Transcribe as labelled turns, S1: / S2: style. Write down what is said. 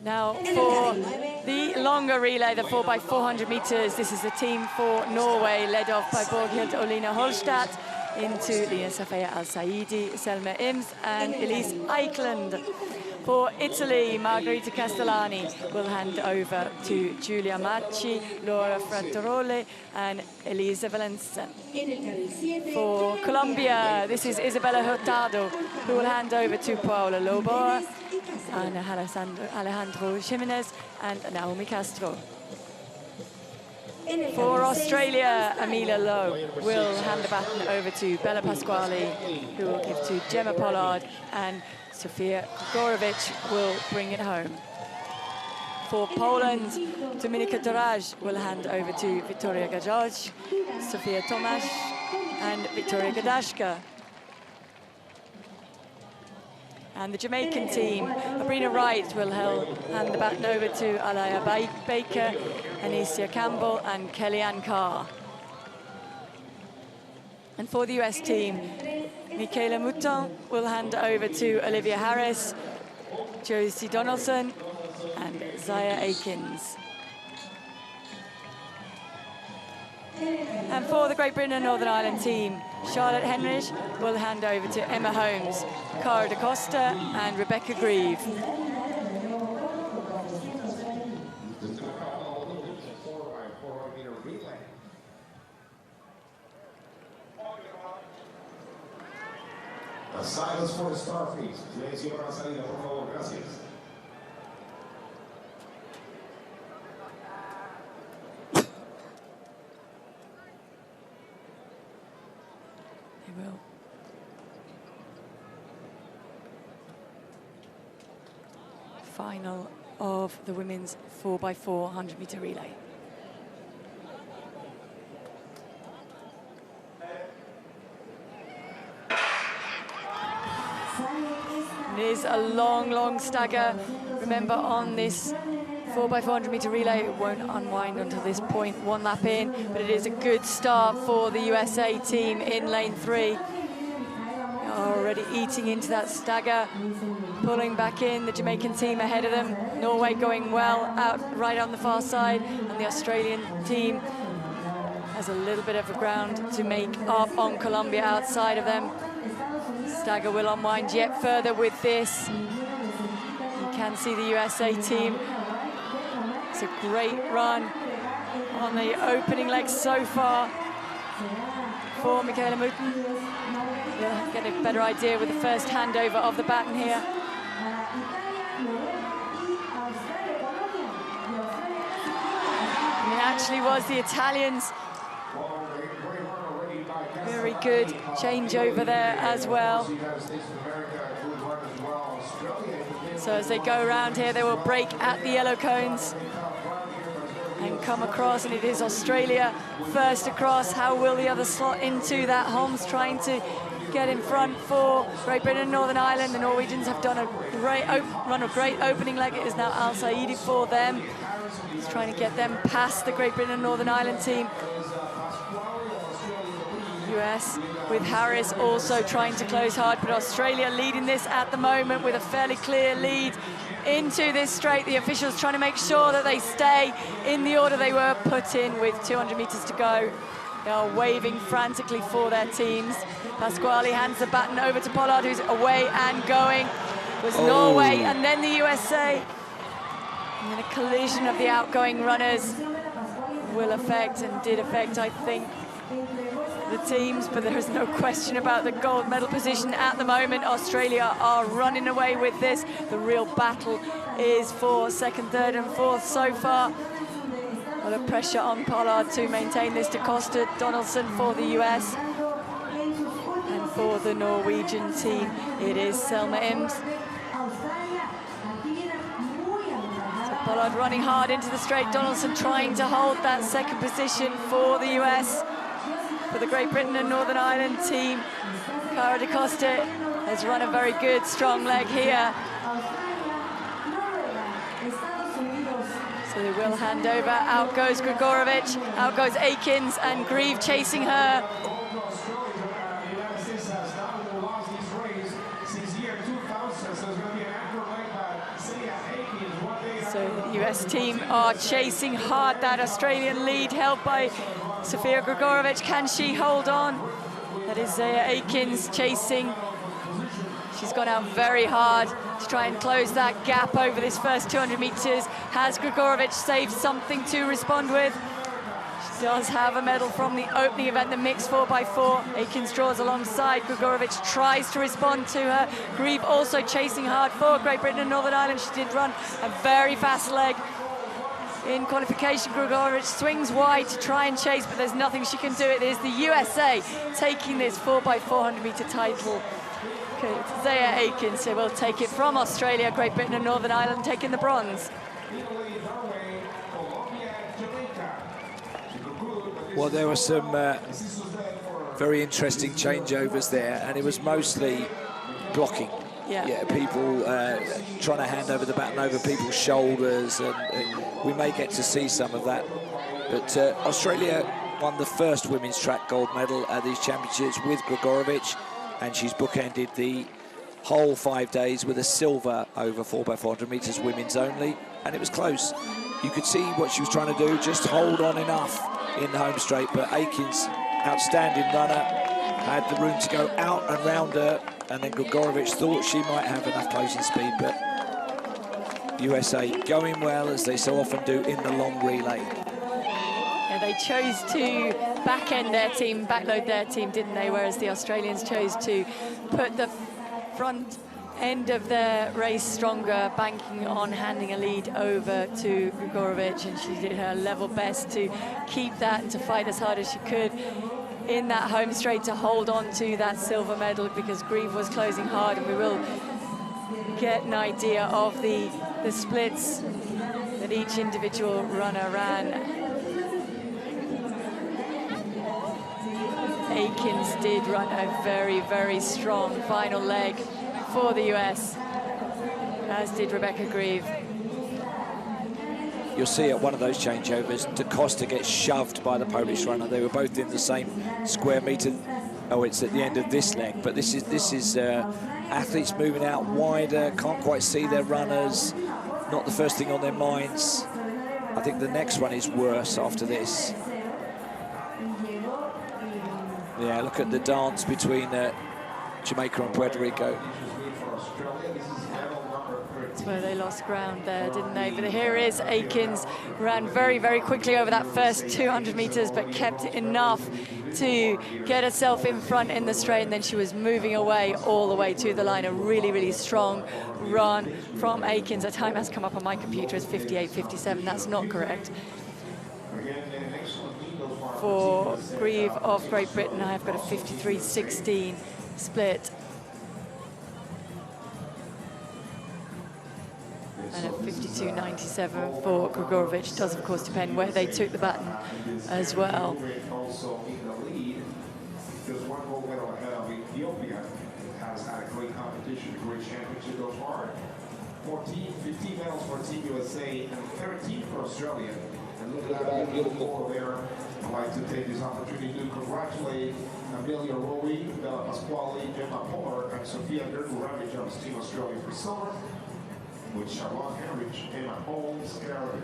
S1: Now for the longer relay, the 4x400 meters, this is the team for Norway, led off by Borghild Olina Holstadt, into Lina Safaya Al-Saiddi, Selma Ims, and Elise Eikeland. For Italy, Margherita Castellani will hand over to Giulia Macci, Laura Frattaroli, and Elisa Valencia. For Colombia, this is Isabella Hurtado, who will hand over to Paola Lobo, and Alejandro Jimenez, and Naomi Castro. For Australia, Amelia Lowe will hand the baton over to Bella Pasquali, who will give to Jemma Pollard, and Sophia Gregorevic will bring it home. For Poland, Dominika Duraj will hand over to Wiktoria Gajosz, Sofia Tomasz, and Wiktoria Gadajska. And the Jamaican team, Sabrina Wright will hand the baton over to Alaya Baker, Anicia Campbell, and Kellyanne Carr. And for the US team, Michaela Mouton will hand over to Olivia Harris, Josie Donelson, and Zaya Akins. And for the Great Britain and Northern Ireland team, Charlotte Henrich will hand over to Emma Holmes, Cara DaCosta, and Rebecca Grieve.
S2: Silence for the start, please. Silencio para la salida, por favor. Gracias.
S1: They will. Final of the women's 4x400 meter relay. It is a long, long stagger. Remember, on this 4x400 meter relay, it won't unwind until this point, one lap in, but it is a good start for the USA team in lane 3. They are already eating into that stagger, pulling back in, the Jamaican team ahead of them. Norway going well out right on the far side, and the Australian team has a little bit of a ground to make up on Colombia outside of them. Stagger will unwind yet further with this. You can see the USA team. It's a great run on the opening leg so far for Michaela Mouton. We'll get a better idea with the first handover of the baton here. And it actually was the Italians. Very good changeover there as well. So as they go around here, they will break at the yellow cones and come across, and it is Australia first across. How will the other slot into that? Holmes trying to get in front for Great Britain and Northern Ireland. The Norwegians have done a great great opening leg. It is now Al-Saiddi for them. He's trying to get them past the Great Britain and Northern Ireland team. US with Harris also trying to close hard, but Australia leading this at the moment with a fairly clear lead into this straight. The officials trying to make sure that they stay in the order they were put in with 200 meters to go. They are waving frantically for their teams. Pasquali hands the baton over to Pollard, who's away and going. It was Norway and then the USA. And then a collision of the outgoing runners will affect, and did affect, I think, the teams, but there is no question about the gold medal position at the moment. Australia are running away with this. The real battle is for second, third, and fourth so far. A lot of pressure on Pollard to maintain this. DaCosta, Donelson for the US. And for the Norwegian team, it is Selma Ims. So Pollard running hard into the straight. Donelson trying to hold that second position for the US. For the Great Britain and Northern Ireland team, Cara DaCosta has run a very good, strong leg here. So they will hand over. Out goes Gregorevic, out goes Akins, and Grieve chasing her. US team are chasing hard that Australian lead held by Sophia Gregorevic. Can she hold on? That is Zaya Akins chasing. She's gone out very hard to try and close that gap over this first 200 meters. Has Gregorevic saved something to respond with? She does have a medal from the opening event, the mixed 4x4. Akins draws alongside. Gregorevic tries to respond to her. Grieve also chasing hard for Great Britain and Northern Ireland. She did run a very fast leg in qualification. Gregorevic swings wide to try and chase, but there's nothing she can do. It is the USA taking this 4x400 meter title. Okay, Zaya Akins will take it from Australia. Great Britain and Northern Ireland taking the bronze.
S3: Well, there were some very interesting changeovers there, and it was mostly blocking. Yeah, people trying to hand over the baton over people's shoulders, and we may get to see some of that. But Australia won the first women's track gold medal at these championships with Gregorevic, and she's bookended the whole 5 days with a silver over 4x400 meters women's only, and it was close. You could see what she was trying to do, just hold on enough in the home straight, but Akins, outstanding runner, had the room to go out and round her, and then Gregorevic thought she might have enough closing speed, but USA going well, as they so often do in the long relay.
S1: Yeah, they chose to backload their team, didn't they? Whereas the Australians chose to put the front end of their race stronger, banking on handing a lead over to Gregorevic, and she did her level best to keep that and to fight as hard as she could in that home straight to hold on to that silver medal, because Grieve was closing hard, and we will get an idea of the splits that each individual runner ran. Akins did run a very, very strong final leg for the US, as did Rebecca Grieve.
S3: You'll see at one of those changeovers, DaCosta gets shoved by the Polish runner. They were both in the same square meter. Oh, it's at the end of this leg, but this is athletes moving out wider, can't quite see their runners, not the first thing on their minds. I think the next one is worse after this. Yeah, look at the dance between Jamaica and Puerto Rico.
S1: That's where they lost ground there, didn't they? But here is Akins, ran very, very quickly over that first 200 meters, but kept enough to get herself in front in the straight, and then she was moving away all the way to the line. A really, really strong run from Akins. Her time has come up on my computer as 58.57. That's not correct. For Grieve of Great Britain, I have got a 53.16 split. And a 52.97 for Gregorevic. It does, of course, depend where they took the baton as well.
S2: Also in the lead, there's one gold medal ahead of Ethiopia. It has had a great competition, great championship so far. 15 medals for Team USA and 13 for Australia. And look at that beautiful there. I'd like to take this opportunity to congratulate Amelia, Rowe, Pasquali, Jemma, Pollard, and Sophia Gregorevic on Team Australia for silver, with Henrich, Holmes,